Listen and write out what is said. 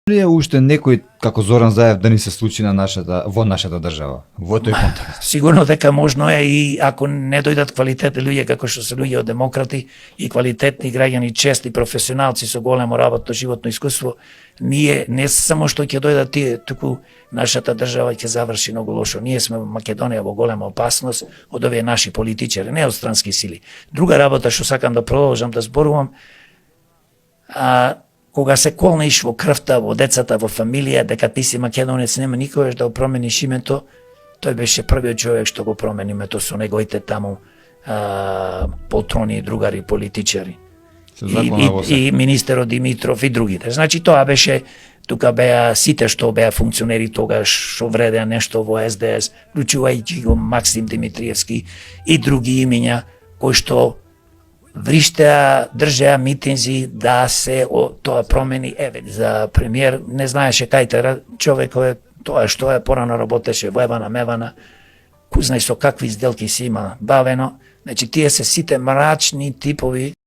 Ли е уште некој како Зоран Заев да ни се случи во нашата држава, во тој контекст? Сигурно дека можно е и ако не дојдат квалитетни луѓе како што се луѓе од демократи и квалитетни граѓани, чести професионалци со големо работно животно искуство, ние не само што ќе дојдат тие, туку нашата држава ќе заврши многу лошо. Ние сме Македонија во голема опасност од овие наши политичари, не од странски сили. Друга работа што сакам да продолжам да зборувам, кога се колнеш во крвта, во децата, во фамилија, дека ти си македонец, нема никогаш да го промениш името, тој беше првиот човек што го промени името со неговите таму полтрони, другари, политичари. И министерот Димитров и другите. Значи тоа беше, тука беа сите што беа функционери тогаш, што вредеа нешто во СДС, вклучувајќи го Максим Димитриевски и други имиња кои што вриштеа, држеа митинзи да се тоа промени. Еве, за премиер не знаеше кај човекот тоа што е порано работеше во Евана Мевана, кој знае со какви сделки се има бавено. Значи тие се сите мрачни типови